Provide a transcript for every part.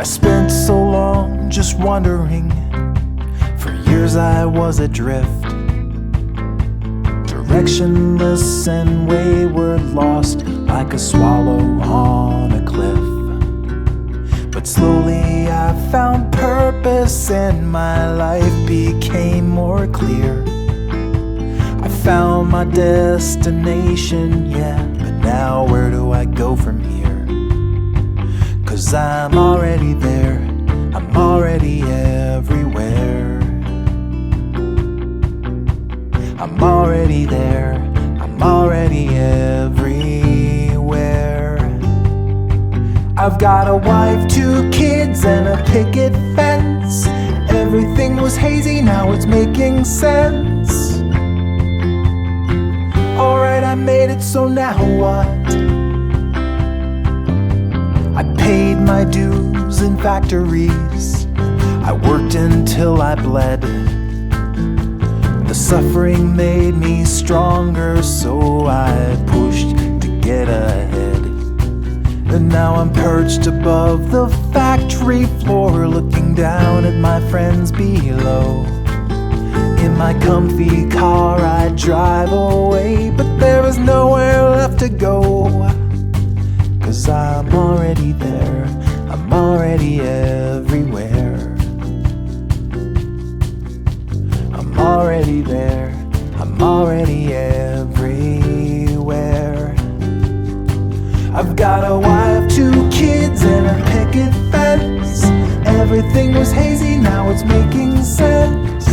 spent so long just wondering. For years I was adrift, directionless and wayward, lost like a swallow on a cliff. But slowly I found purpose and my life became more clear. I found my destination, yeah, but now where do I go from here? 'Cause I'm already there, I'm already everywhere. I'm already there, I'm already everywhere. I've got a wife, 2 kids, and a picket fence. Everything was hazy, now it's making sense. Alright, I made it, so now what? I paid my dues in factories, I worked until I bled. The suffering made me stronger, so I pushed to get ahead. And now I'm perched above the factory floor, looking down at my friends below. In my comfy car I drive away, but there is nowhere left to go. 'Cause I'm already there, I'm already everywhere. I'm already there, I'm already everywhere. I've got a wife, 2 kids, and a picket fence. Everything was hazy, now it's making sense.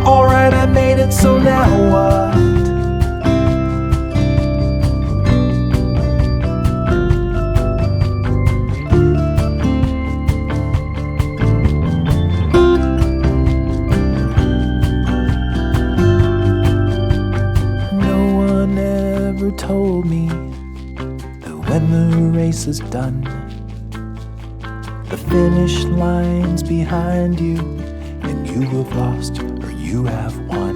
Alright, I made it, so now what? Told me that when the race is done, the finish line's behind you, and you have lost or you have won.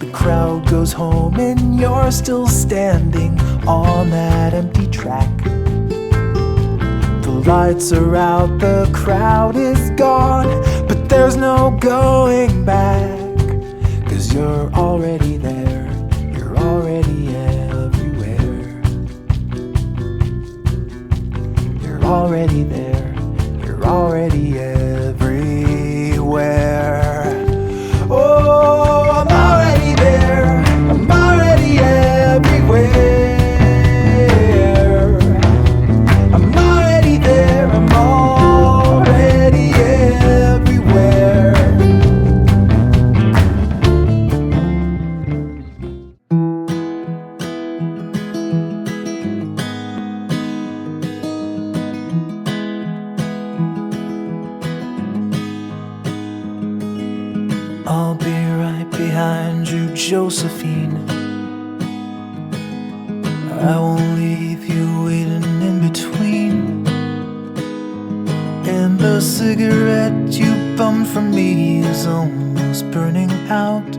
The crowd goes home and you're still standing on that empty track. The lights are out, the crowd is gone, but there's no going back. 'Cause you're already there, you're already everywhere. You're already there, you're already everywhere. Oh, I'm already there, I'm already everywhere. I'm already there, I'm already everywhere. I'll be right behind you, Josephine. I won't leave you waiting in between. And the cigarette you bummed from me is almost burning out.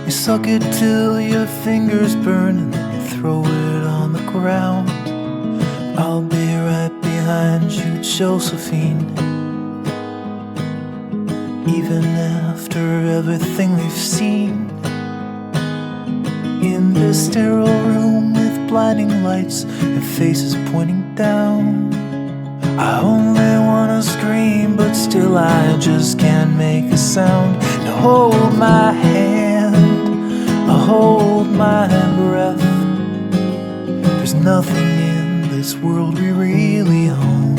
You suck it till your fingers burn and then you throw it on the ground. I'll be right behind you, Josephine. Even after everything we've seen, in this sterile room with blinding lights and faces pointing down, I only wanna scream, but still I just can't make a sound. Now hold my hand, hold my breath. There's nothing in this world we really own.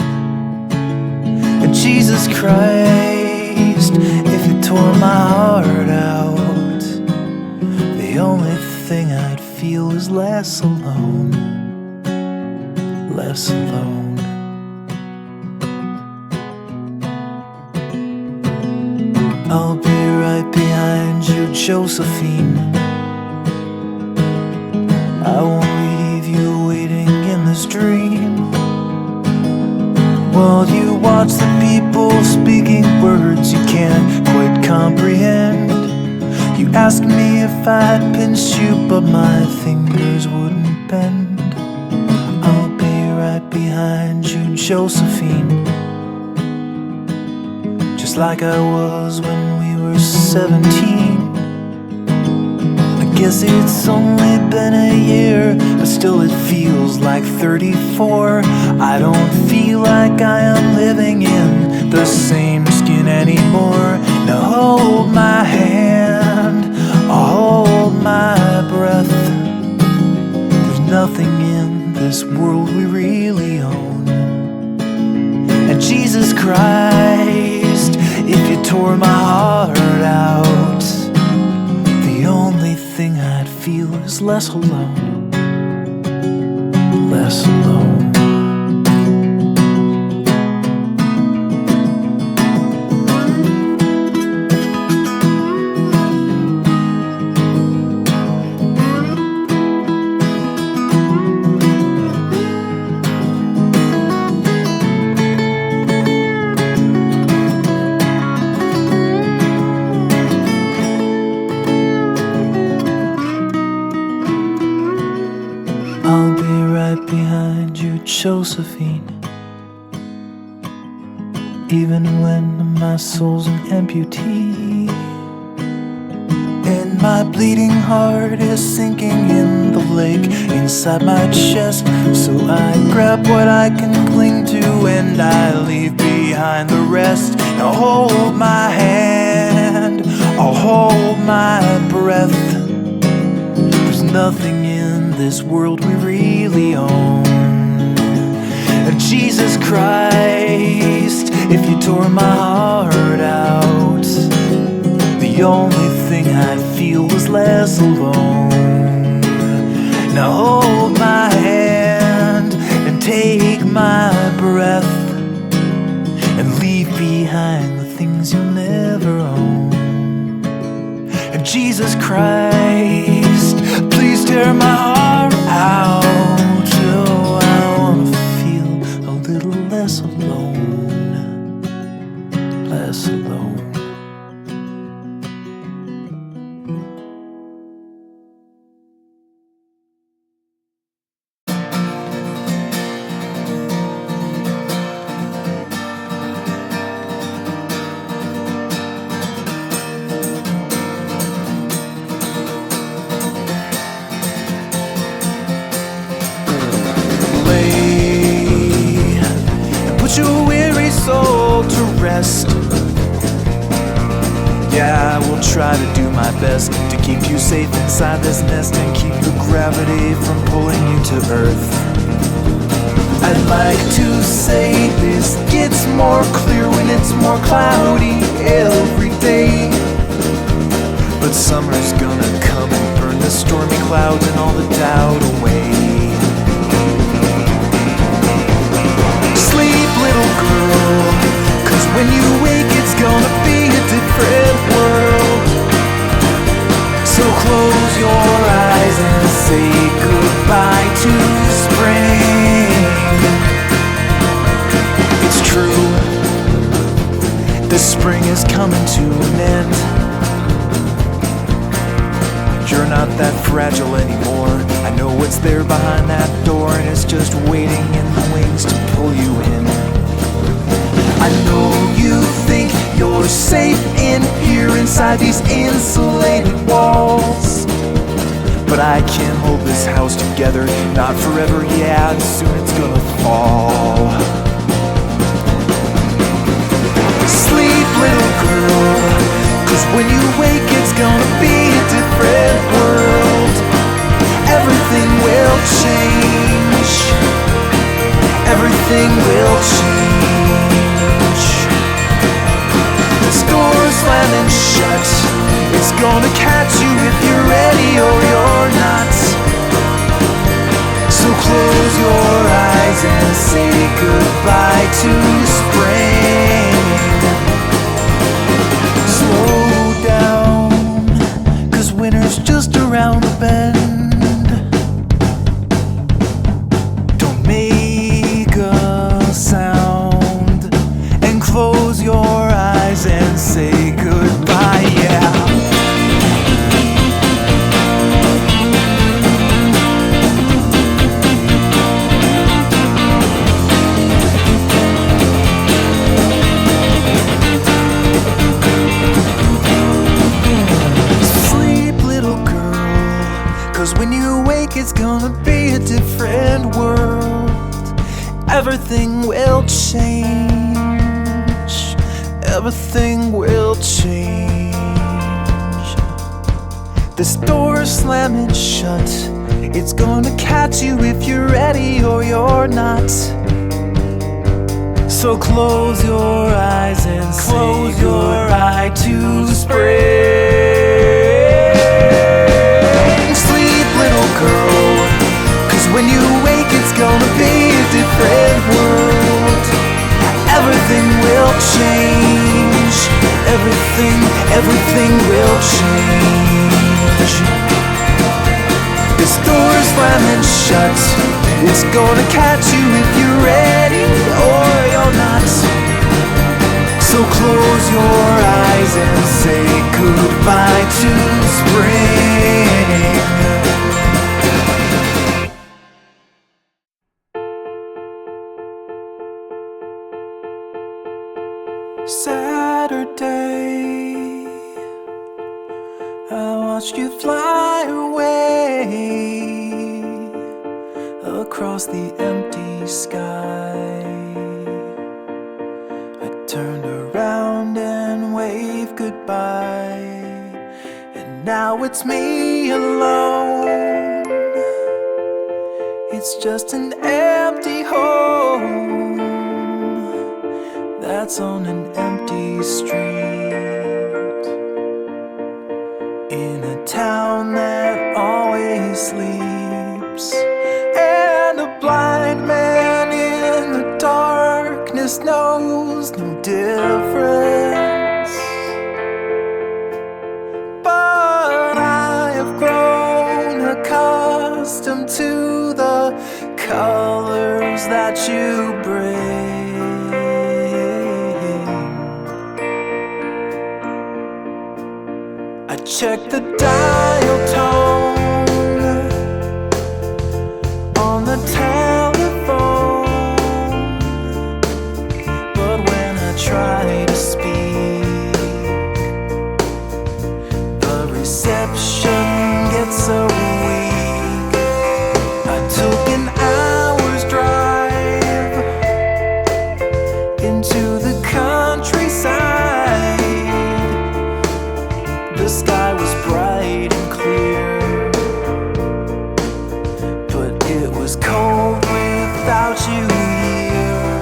And Jesus Christ, if you tore my heart out, the only thing I'd feel is less alone, less alone. I'll be right behind you, Josephine. I won't leave you waiting in this dream, while you watch the people speaking words you can't quite comprehend. You ask me if I'd pinch you, but my fingers wouldn't bend. I'll be right behind Josephine, just like I was when we were 17. I guess it's only been a year, but still it feels like 34. I don't feel like I am living in the same skin anymore. Now hold my hand, I'll hold my breath. There's nothing in this world we really own. And Jesus Christ, if you tore my heart out, the only thing I'd feel is less alone. Less alone. I'll be right behind you, Josephine, even when my soul's an amputee, and my bleeding heart is sinking in the lake inside my chest. So I grab what I can cling to and I leave behind the rest. Now hold my hand, I'll hold my breath. There's nothing in this world we really own. And Jesus Christ, if you tore my heart out, the only thing I'd feel was less alone. Now hold my hand and take my breath, and leave behind the things you'll never own. And Jesus Christ, please tear my heart out. Oh, I wanna feel a little less alone. Less alone. Your weary soul to rest. Yeah, I will try to do my best to keep you safe inside this nest and keep the gravity from pulling you to earth. I'd like to say this gets more clear when it's more cloudy every day, but summer's gonna come and burn the stormy clouds and all the doubt away. Sleep, little girl, 'cause when you wake it's gonna be a different world. So close your eyes and say goodbye to spring. It's true, the spring is coming to an end. You're not that fragile anymore. I know what's there behind that door, and it's just waiting in the wings to pull you in. I know you think you're safe in here inside these insulated walls, but I can't hold this house together, not forever, yeah, soon it's gonna fall. Sleep, little girl, 'cause when you wake it's gonna be a different world. Everything will change. Everything will change. The door's slamming shut. It's gonna catch you if you're ready or you're not. So close your eyes and say goodbye to spring. Slow down, 'cause winter's just around the bend. Don't make a sound, and close your eyes and say goodbye, yeah. 'Cause when you wake, it's gonna be a different world. Everything will change. Everything will change. This door is slamming shut. It's gonna catch you if you're ready or you're not. So close your eyes and say goodbye to spring. Sleep, little girl, 'cause when you wake, it's gonna be a different world. Everything will change. Everything will change. This door is slamming shut. It's gonna catch you if you're ready or you're not. So close your eyes and say goodbye to spring. Saturday, I watched you fly away across the empty sky. I turned around and waved goodbye, and now it's me alone. It's just an empty home that's on an empty street, in a town that always sleeps. And a blind man in the darkness knows no difference. But I have grown accustomed to the colors that you bring. I check the dial tone on the telephone, but when I try to speak, the reception gets so weak. I took an hour's drive into the countryside. The sky was bright and clear, but it was cold without you here.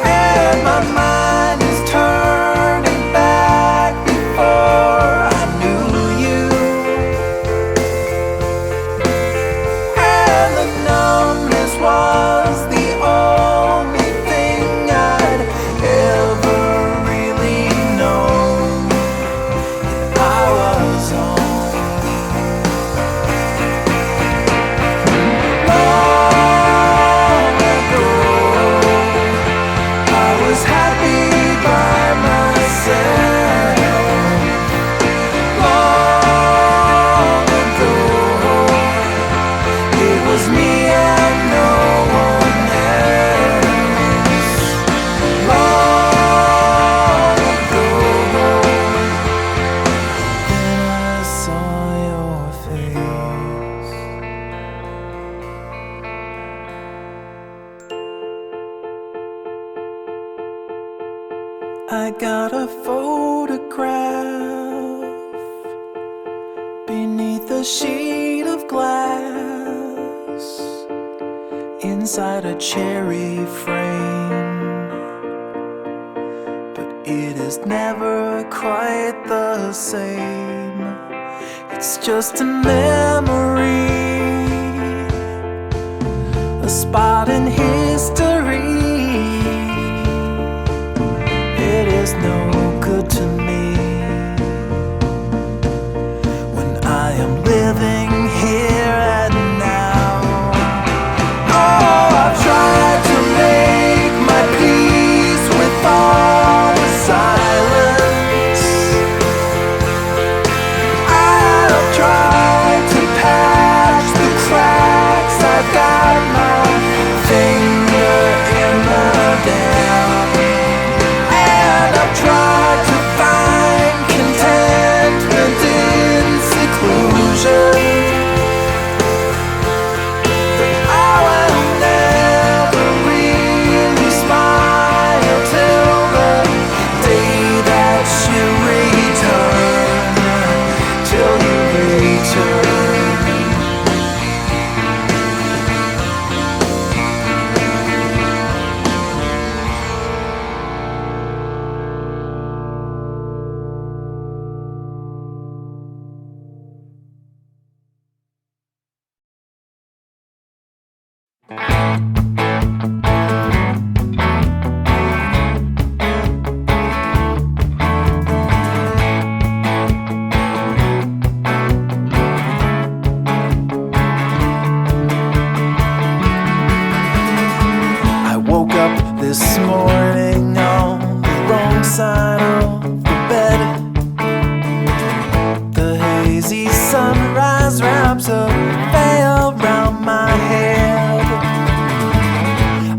And my mind is turning back before I knew you. And the numbness was the only thing I'd ever really known. I was on. Long ago, I was happy by myself. Long ago, it was me and no one else. Long ago, then I saw your face. I got a photograph beneath a sheet of glass, inside a cherry frame. But it is never quite the same. It's just a memory, a spot in history. It is no good to me when I am living here and now. Oh, I've tried to make my peace with all the silence. I've tried to pass This morning on the wrong side of the bed, the hazy sunrise wraps a veil around my head.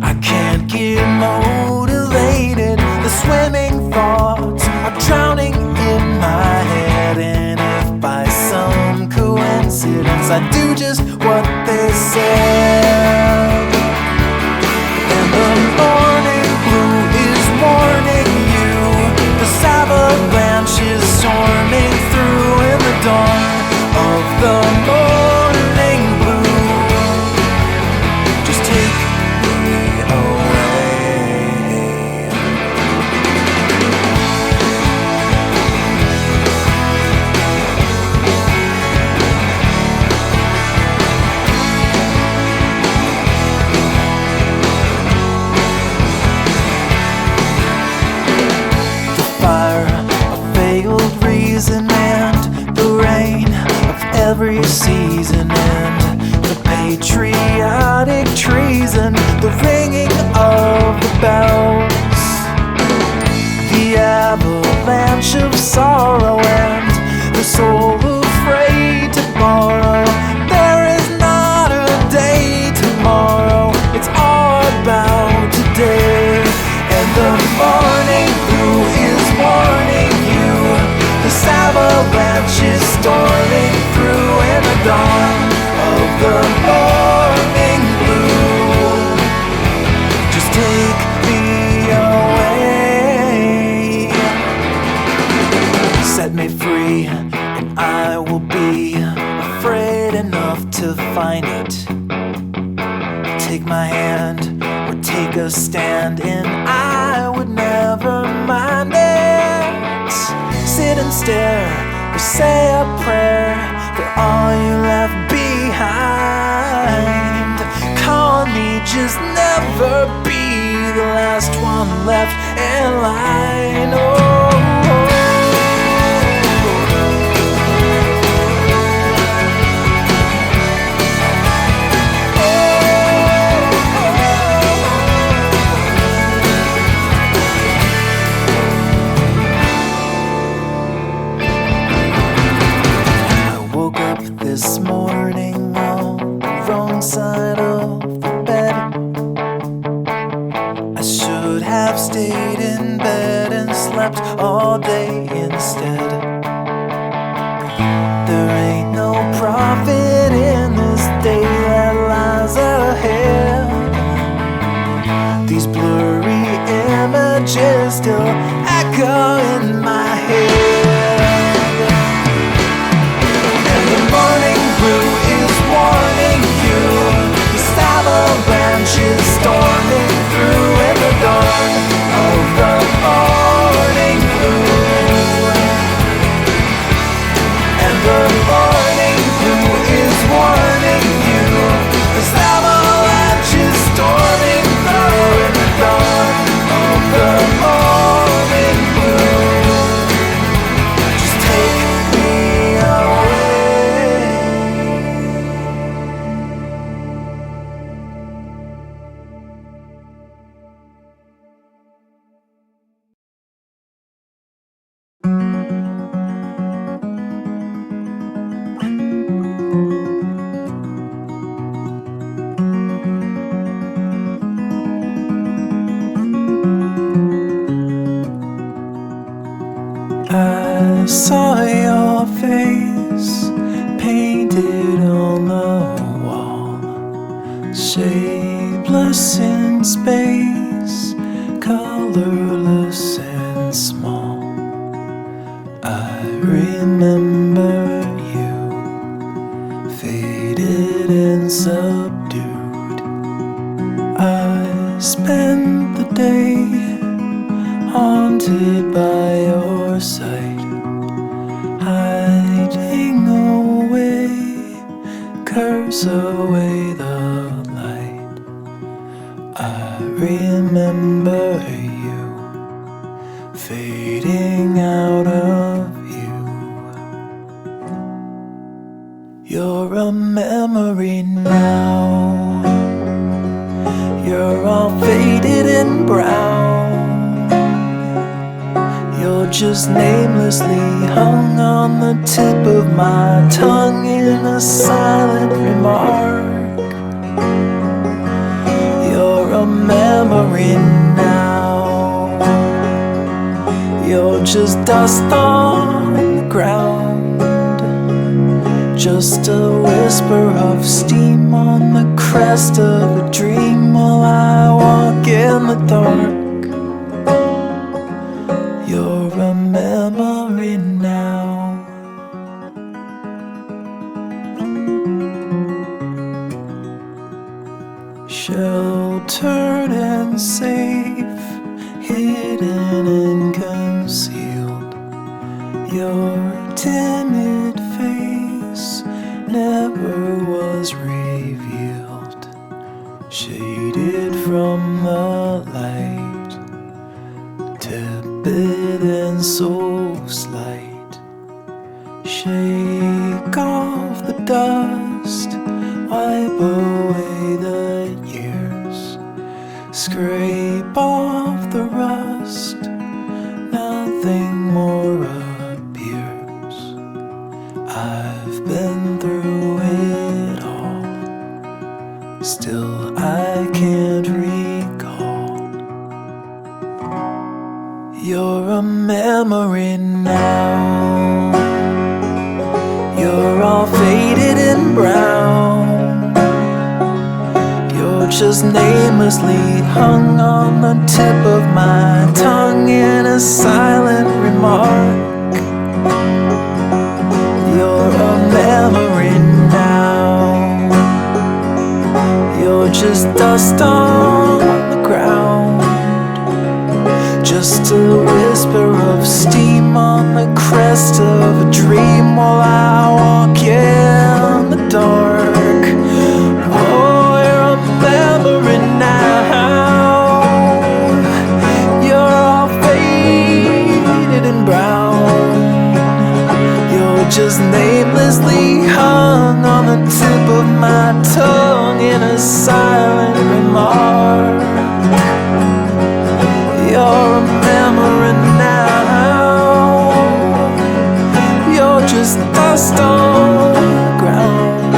I can't get motivated, the swimming thoughts are drowning in my head. And if by some coincidence I do just what they said, and the morning blue is warning you, the avalanche is storming through in the dawn of the morning blue. Just take me away. And the rain of every season, and the patriotic treason, the ringing of the bells, the avalanche of sorrow, and the soul afraid to borrow. There is not a day tomorrow, it's all about today. And the morning blue is warning you, this avalanche is storming through in the dawn of the morning blue. Just take me away, set me free, and I will be afraid enough to find it. Take my hand or take a stand, and I would never mind it. Sit and stare or say a prayer for all you left behind. Call me, just never be the last one left in line. This morning on the wrong side of the bed, I should have stayed in bed and slept all day instead. There ain't no profit in this day that lies ahead. These blurry images still echo in my head. Blue is warning you, this avalanche is storming through in the dawn of the morning blue. And the morning blue is warning you, this avalanche is storming through in the dawn of the morning blue. Just take me away. I saw your face painted on the wall, shapeless in space, colorless and small. I remember you, faded and subdued. I spent the day haunted by your sight, hiding away, curse away the light. remember you fading out of view. You're a memory now. You're all faded and brown. You're just namelessly hung on the tip of my tongue in a silent remark. You're a memory now. You're just dust on the ground, just a whisper of steam on the crest of a dream while I walk in the dark. You're a memory now. Sheltered and safe, hidden and concealed, your timid face never was revealed. Shaded from the light, tepid and so slight. Shake off the dust, wipe away the years, scrape off the rust, nothing more appears. I've been through it all, still I can't recall. You're a memory now. You're all faded and brown. You're just namelessly hung on the tip of my tongue in a silent remark. You're a memory now. You're just dust on the ground, just a whisper of steam on the crest of a dream while I walk in the dark. Oh, you're a memory now. You're all faded and brown. You're just namelessly hung on the tip of my tongue in a silent remark. You're a memory now. You're just dust on the ground,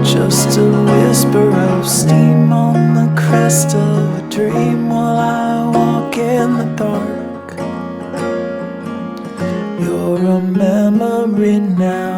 just a whisper of steam on the crest of a dream while I walk in the dark. You're a memory now.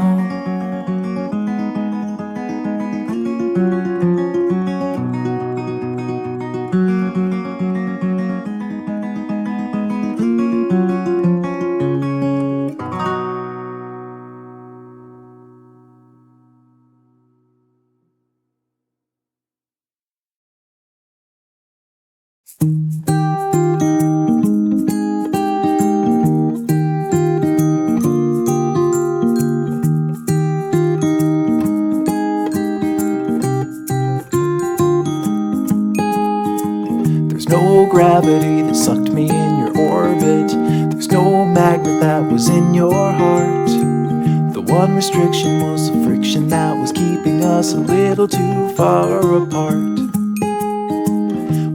There's no gravity that sucked me in your orbit. There's no magnet that was in your heart. The one restriction was the friction that was keeping us a little too far apart.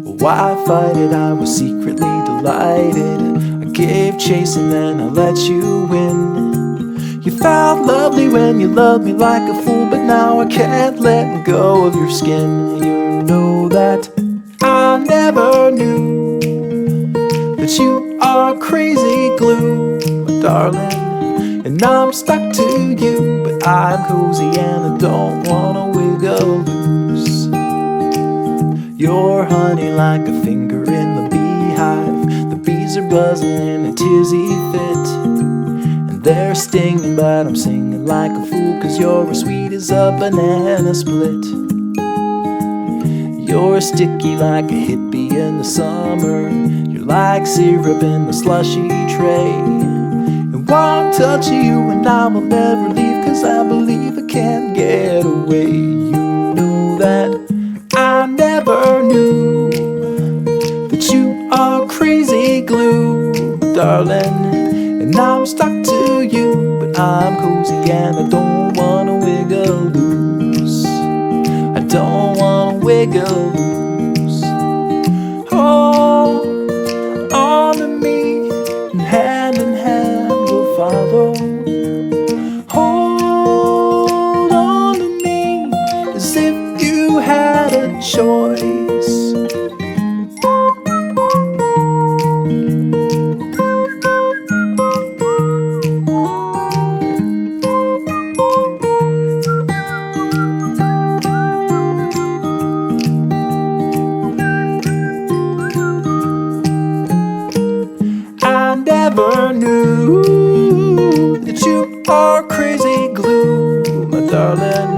Well, why fight it? I was secretly delighted. I gave chase and then I let you win. You felt lovely when you loved me like a fool, but now I can't let go of your skin. You know that I never knew that you are crazy glue, my darling, and I'm stuck to you, but I'm cozy and I don't wanna wiggle loose. You're honey like a finger in the beehive. The bees are buzzing in a tizzy fit, and they're stinging, but I'm singing like a fool, 'cause you're as sweet as a banana split. You're sticky like a hippie in the summer. You're like syrup in the slushy tray. And one touch of you and I will never leave, 'cause I believe I can't get away. You know that I never knew darling. And I'm stuck to you, but I'm cozy and I don't wanna wiggle loose. I don't wanna wiggle loose. Hold on to me, and hand in hand we'll follow. Hold on to me, as if you had a choice. I never knew that you are crazy glue, my darling.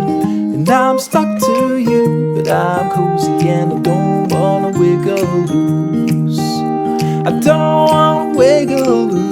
And I'm stuck to you, but I'm cozy and I don't wanna wiggle loose. I don't wanna wiggle loose.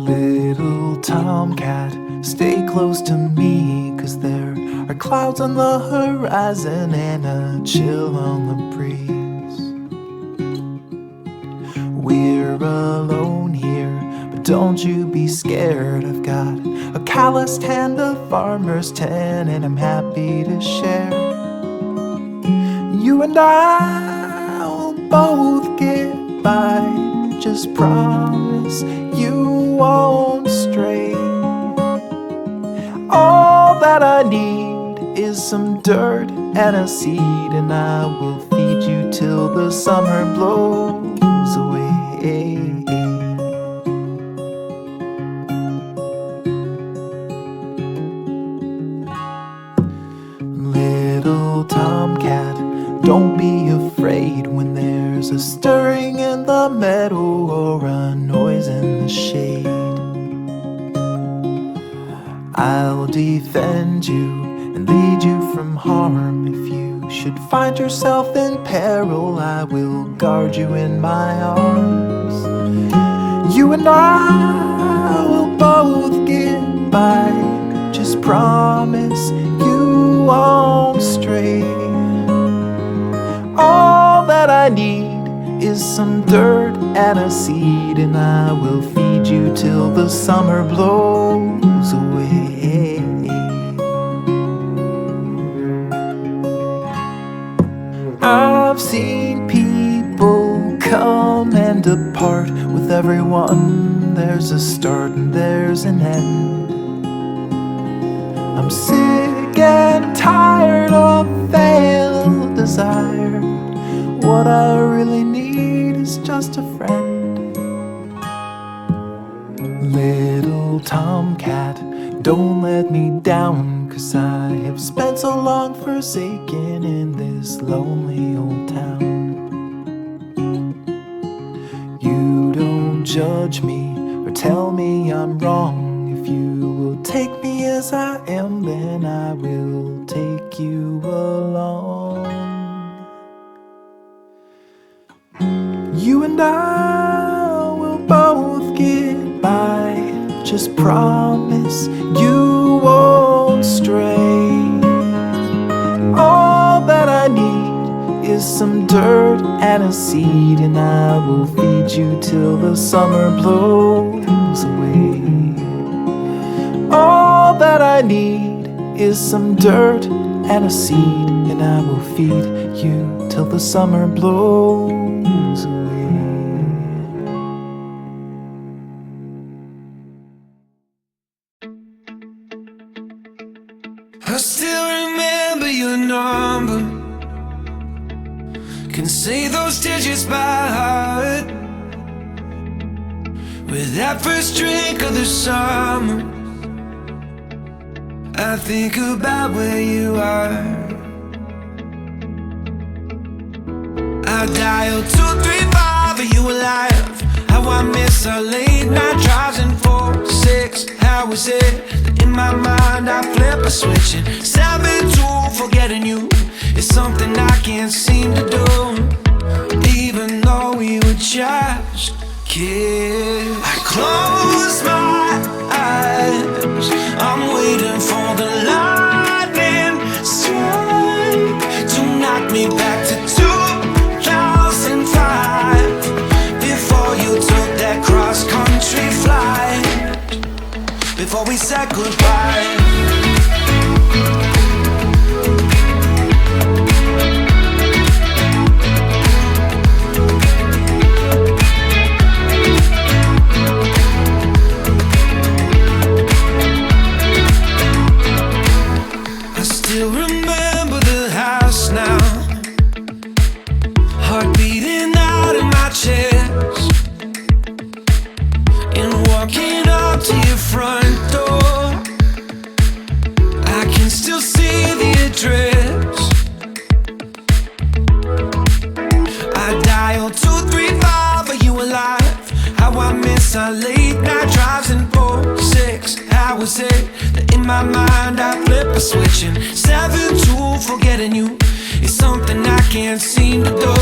Little tomcat, stay close to me, 'cause there are clouds on the horizon and a chill on the breeze. We're alone here, but don't you be scared. I've got a calloused hand, a farmer's tan, and I'm happy to share. You and I will both get by. Just promise you won't stray. All that I need is some dirt and a seed, and I will feed you till the summer blows away. Little tomcat, don't be afraid when there's a stirring in the meadow or a noise in the shade. I'll defend you and lead you from harm. If you should find yourself in peril, I will guard you in my arms. You and I will both get by. Just promise you won't stray. All that I need is some dirt and a seed, and I will feed you till the summer blows away. I've seen people come and depart. With everyone there's a start and there's an end. I'm sick and tired of failed desire. What I really need is just a friend. Little tomcat, don't let me down, 'cause I have spent so long forsaken in this lonely old town. You don't judge me or tell me I'm wrong. If you will take me as I am, then I will take you along. You and I will both get by. Just promise you won't stray. All that I need is some dirt and a seed, and I will feed you till the summer blows away. All that I need is some dirt and a seed, and I will feed you till the summer blows away. I still remember your number, can say those digits by heart. With that first drink of the summer, I think about where you are. I dialed 235, are you alive? How I miss our late night drives in 4, 6 how is it that in my mind I flip a switch and 7-2 forgetting you is something I can't seem to do, even though we were just kids. I close my eyes, I'm waiting for the lightning strike to knock me back to 2005, before you took that cross-country flight, before we said goodbye. I still remember the house now, heart beating out of my chest, and walking up to your front door, I can still see the address. I dialed 235, are you alive? How I miss our late night drives and 4-6. How is it that in my mind I flip a switch and 7-2 forgetting you is something I can't seem to do,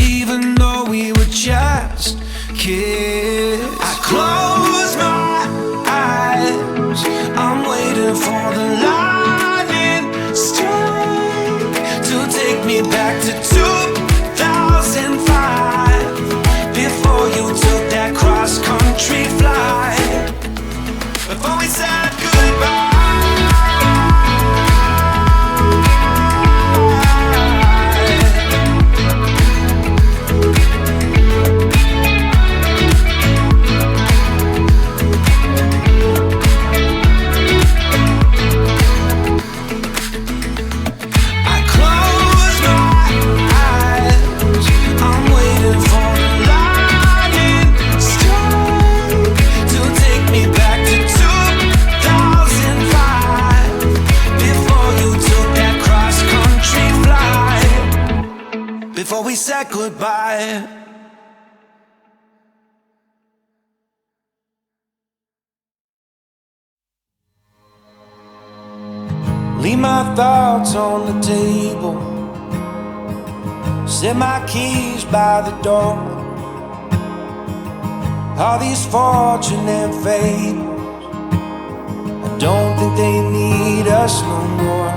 even though we were just kids. I close my eyes, I'm waiting for the lightning strike to take me back to 2005, before you took that cross-country flight, before we said goodbye. Before we said goodbye. Leave my thoughts on the table, set my keys by the door. All these fortunate fables, I don't think they need us no more.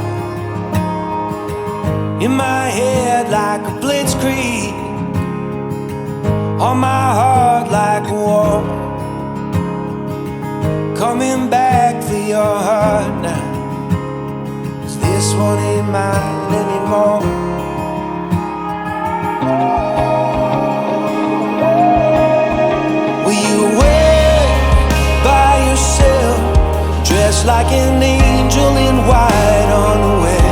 In my head like a blitzkrieg, on my heart like a war. Coming back for your heart now, 'cause this one ain't mine anymore. Will you wait by yourself, dressed like an angel in white on the way?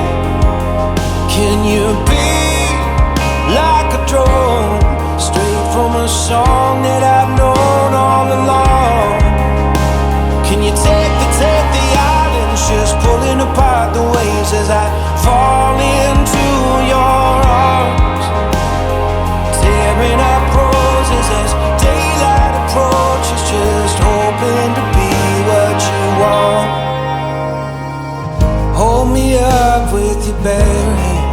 Can you be like a drone, straight from a song that I've known all along? Can you take the islands, just pulling apart the waves as I fall into your arms, tearing up roses as daylight approaches, just hoping to be what you want. Hold me up with your bare hand,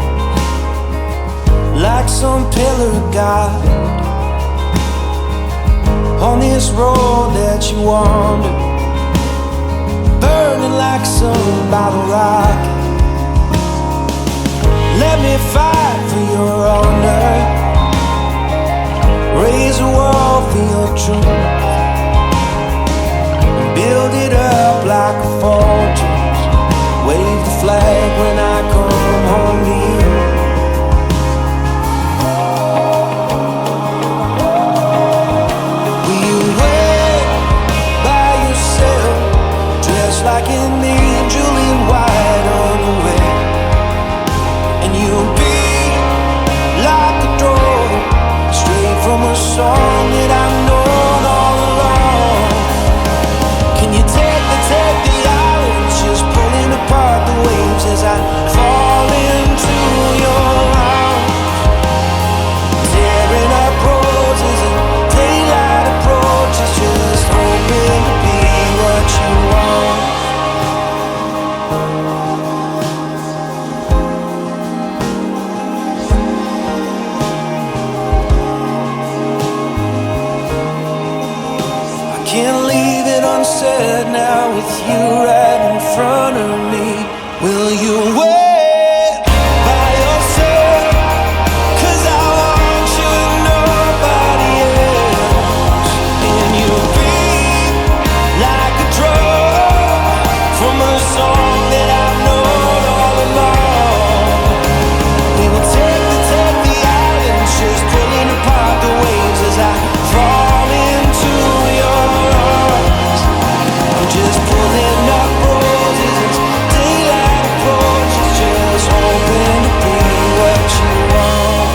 like some pillar of God, on this road that you wander, burning like some bottle rocket. Let me fight for your honor, raise a wall for your truth, build it up like a fortress, wave the flag when I come home to you. Like an angel in white on the way, and you'll be like a drone, straight from a song that I've known all can't leave it unsaid now with you right in front of me. Will you wait by yourself? 'Cause I want you and nobody else. And you breathe like a drug from a song that I've known all along. We will take the islands, just pulling apart the waves as I fall into your arms. I'm just pulling up roses as daylight approaches, just hoping to be what you want.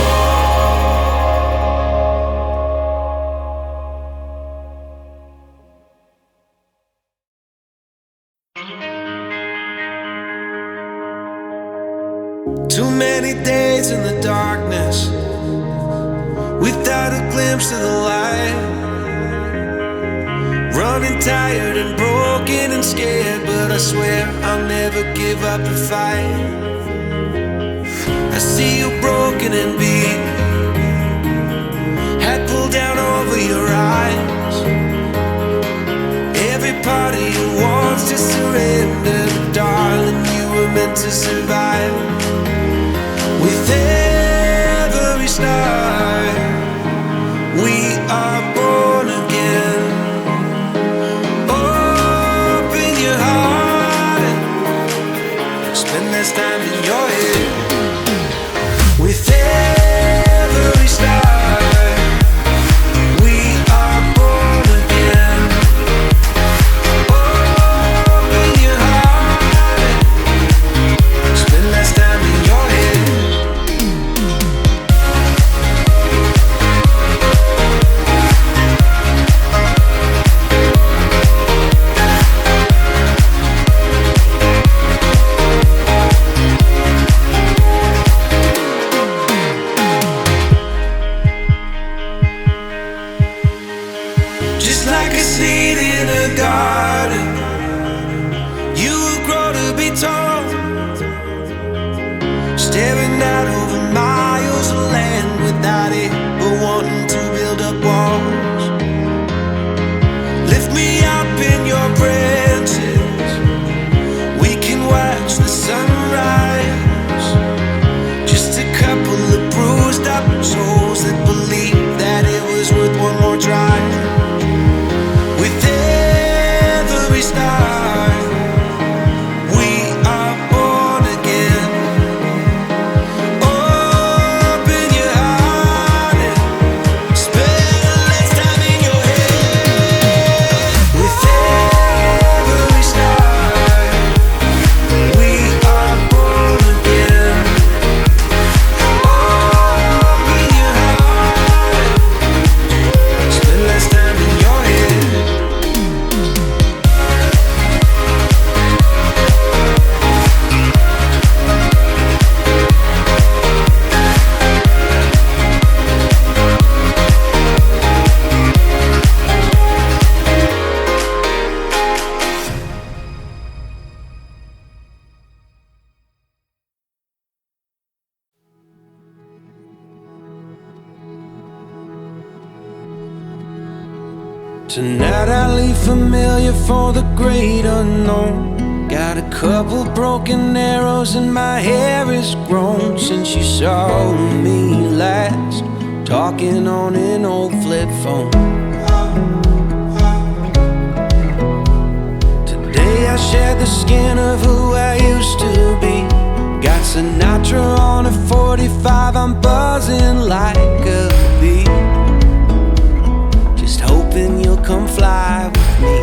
Too many days in the darkness without a glimpse of the light. Running tired and broken and scared, but I swear I'll never give up the fight. I see you broken and beat, hat pulled down over your eyes. Every part of you wants to surrender, but darling, you were meant to survive. With every start, we are born again. Open your heart, spend less time in your head. With every start, we are born again. Open your heart, spend less time in your head. Just like a seed in a garden, you will grow to be tall, staring out over miles of land without it, but wanting to build up walls. Lift me up in your branches, we can watch the sunrise. Just a couple of bruised up souls that believe that it was worth one more try. With every start, we are born again. Open your heart and spend less time in your head. With every start, we are born again. Open your heart, spend less time in your head. Tonight I leave familiar for the great unknown. Got a couple broken arrows and my hair is grown since you saw me last, talking on an old flip phone. Today I shed the skin of who I used to be. Got Sinatra on a 45, I'm buzzing like a bee. Just hoping you'll come fly with me.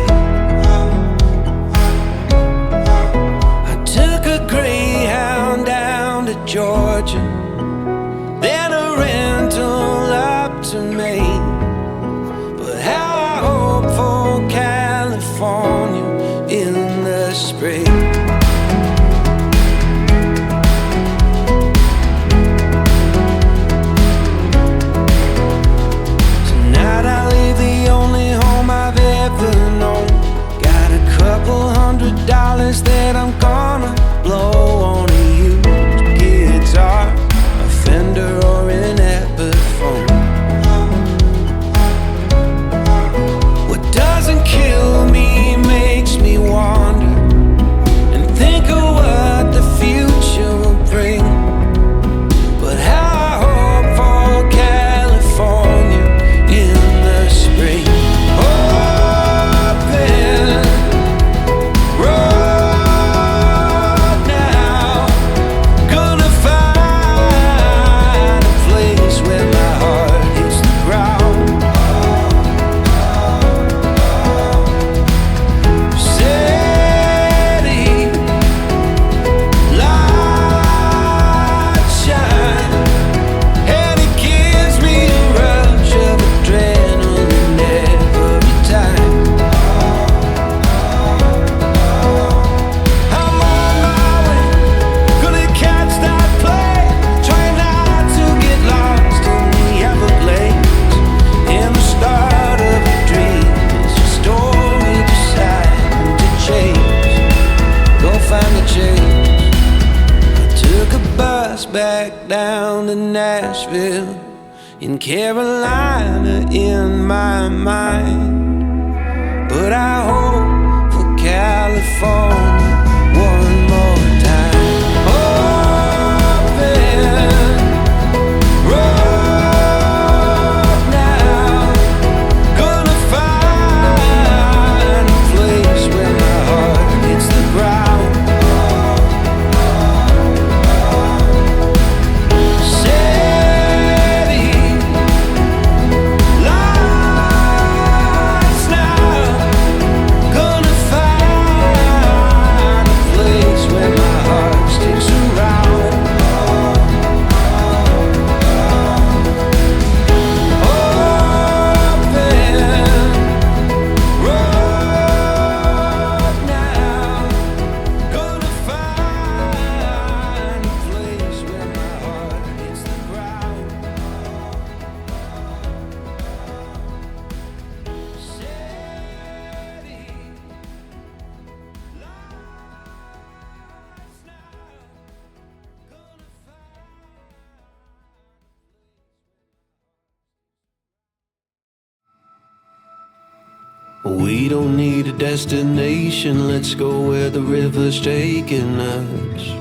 I took a Greyhound down to Georgia, then a rental up to Maine. But how I hope for California in the spring. Tonight I leave the only home I've ever known. Got a couple $100 that I'm gonna blow on a used guitar, a Fender or an Epiphone. What doesn't Nashville, in Carolina in my mind. But I hope for California one more time. Open road now, gonna find a place where my heart hits the ground. We don't need a destination, let's go where the river's taking us.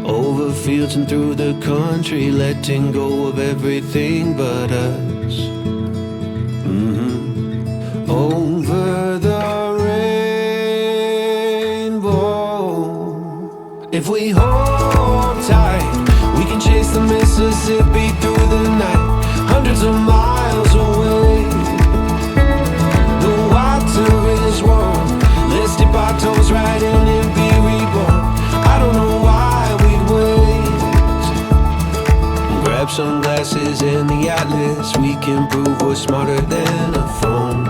Over fields and through the country, letting go of everything but us. Over the rainbow. If we hold tight, we can chase the Mississippi through the night. Hundreds of miles away, the water is warm. Let's dip our toes right in and be reborn. I don't know why we'd wait. Grab sunglasses and the atlas, we can prove we're smarter than a phone.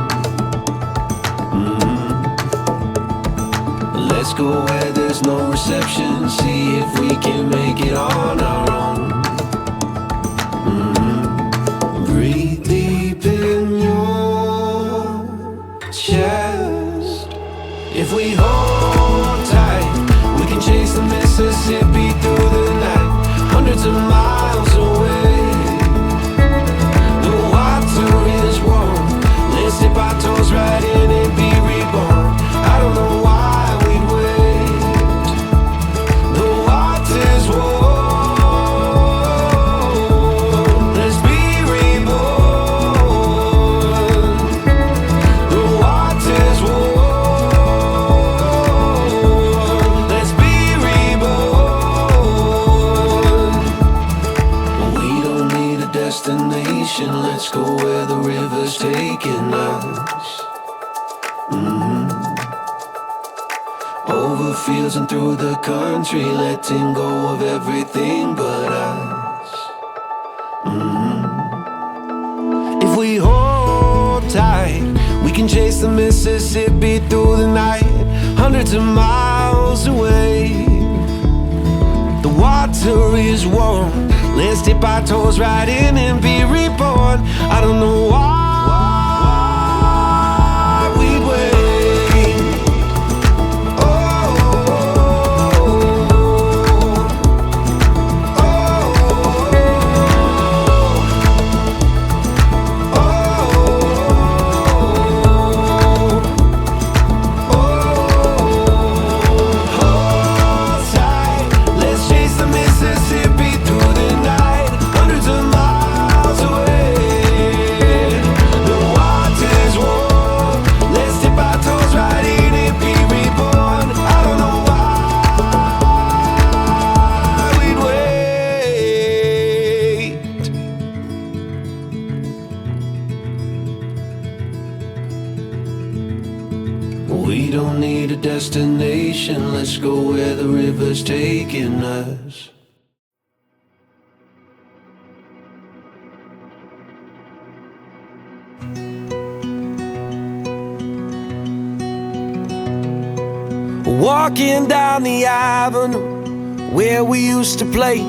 Let's go where there's no reception, see if we can make it on our own. Breathe deep in your chest. If we hold tight, we can chase the Mississippi through the night. Hundreds of miles away, the water is warm. Let's dip our toes right in and be reborn. I don't know why we'd wait. The water's warm. Let's go where the river's taking us. Over fields and through the country, letting go of everything but us. If we hold tight, we can chase the Mississippi through the night. Hundreds of miles away, the water is warm. Let's dip our toes right in and be reborn. I don't know why we'd wait. Oh, oh, oh, hold tight. Let's chase the Mississippi through the night. Hundreds of miles away, the water's warm. Let's dip our toes right in and be reborn. I don't know why we'd wait. We don't need a destination, let's go where the river's taking us. Walking down the avenue where we used to play,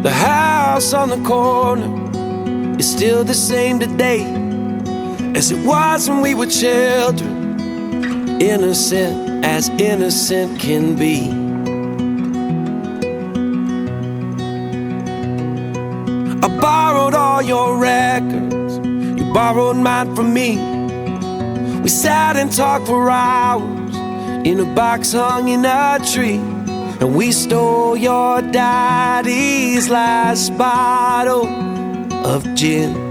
the house on the corner is still the same today as it was when we were children, innocent as innocent can be. all your records, you borrowed mine from me. We sat and talked for hours in a box hung in a tree. And we stole your daddy's last bottle of gin.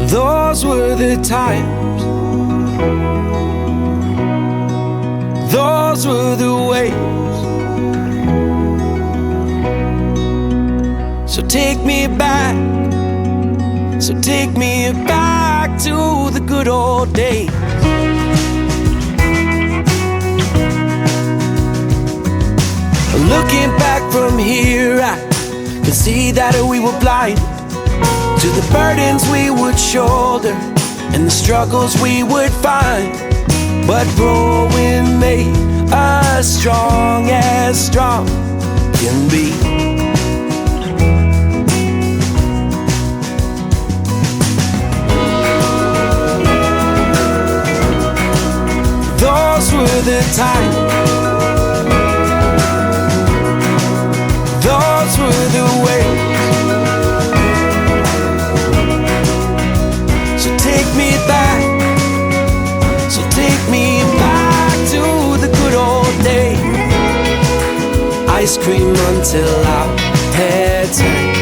Those were the times, those were the ways. So take me back, so take me back to the good old days. Looking back from here, I can see that we were blind to the burdens we would shoulder and the struggles we would find. But growing made us strong as strong can be. Those were the times, those were the ways. So take me back, so take me back to the good old days. Ice cream until our heads hurt.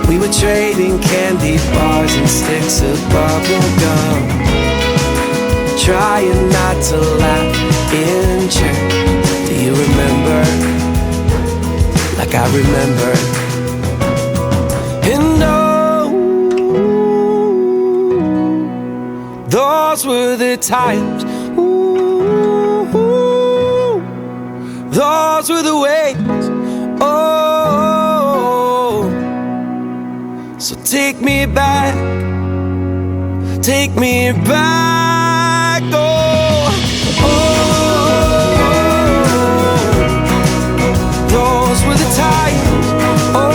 We were trading candy bars and sticks of bubble gum, trying not to laugh in church. Do you remember? Like I remember. And oh, those were the times. Ooh, those were the ways. Oh, so take me back, take me back. Oh, those were the times. Oh,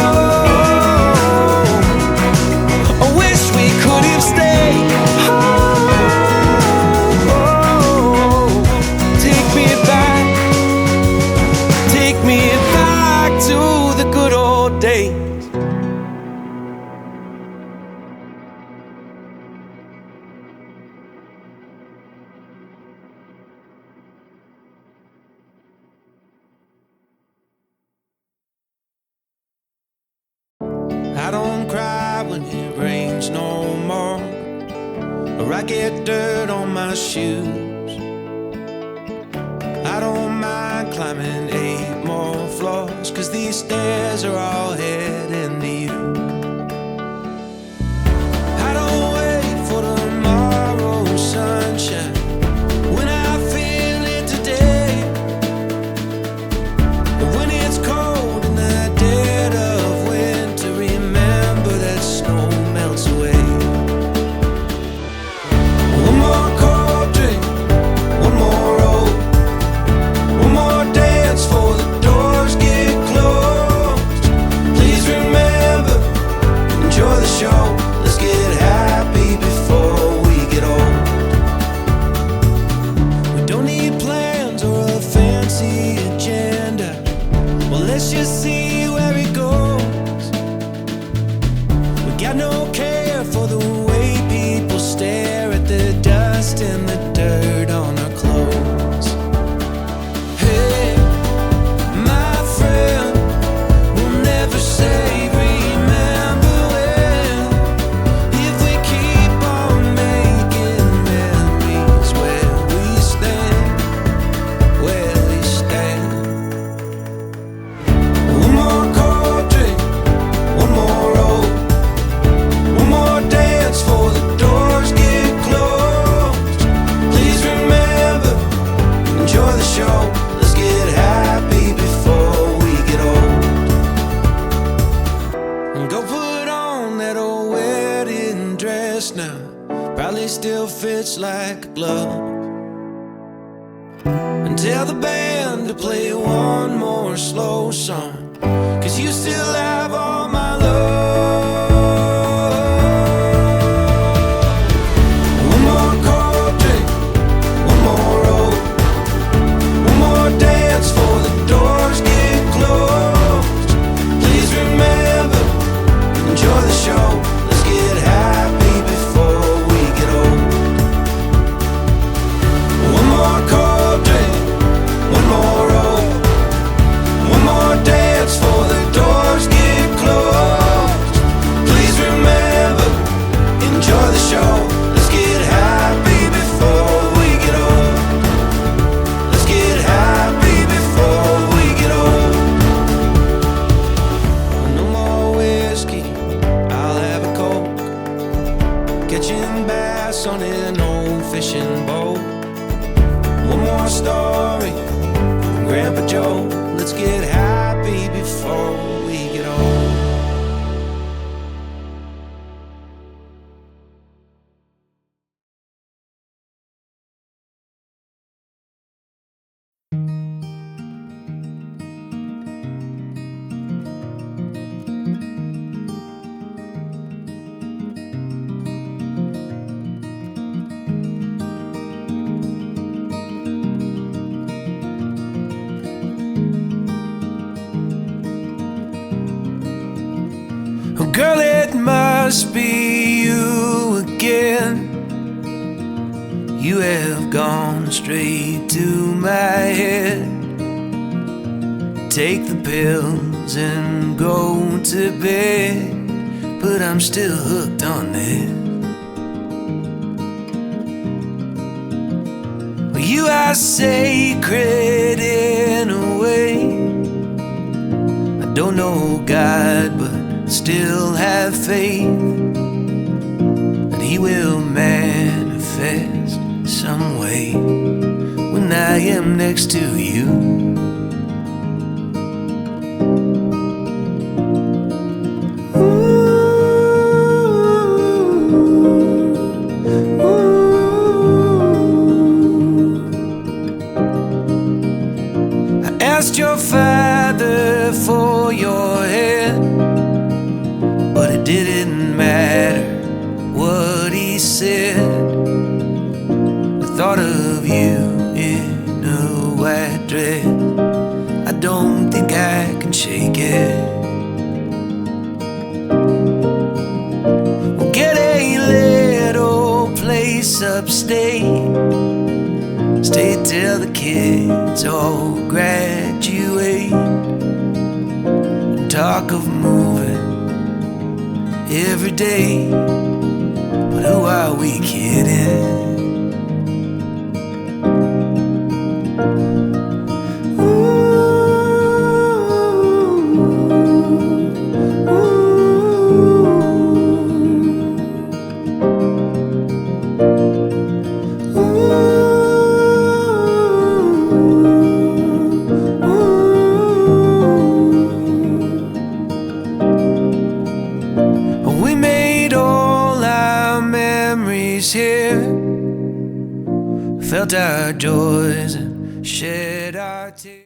I wish we could have stayed. Oh, take me back to the good old days. I don't cry when it rains no more, or I get dirt on my shoes. I don't mind climbing 8 more floors, 'cause these stairs are all heading to you. I don't wait for tomorrow's sunshine when I feel it today. But when it's cold in the dead of winter, remember that snow melts away. One more cold drink, one more roll, one more dance before the doors get closed. Please remember, enjoy the show. Let's get happy before we get old. We don't need plans or a fancy agenda. Well, let's just see where it goes. We got no care for the way people stare at the dust and the dirt on our clothes. Hey, my friend, we'll never say remember when, if we keep on making memories where we stand, where we stand. One more cold drink, one more roll, one more dance before the doors get closed. Please remember, enjoy the show. Let's get happy before we get old. And go put on that old wedding dress now. Probably still fits like a glove. And tell the band to play one more slow song, 'cause you still have all my love. One more cold drink, one more us on an old fishing boat. One more story from Grandpa Joe. Let's get happy before we get old. Oh, girl, it must be you again. You have gone straight to my head. Take the pills and go to bed, but I'm still hooked on this. Well, you are sacred in a way. I don't know God, but still have faith that He will manifest some way when I am next to you. I asked your father for your hand, but it didn't matter what he said. The thought of you in a white dress, I don't think I can shake it. We'll get a little place upstate, stay till the kids all graduate, and talk of moving every day, but who are we kidding? We made all our memories here, felt our joys and shed our tears.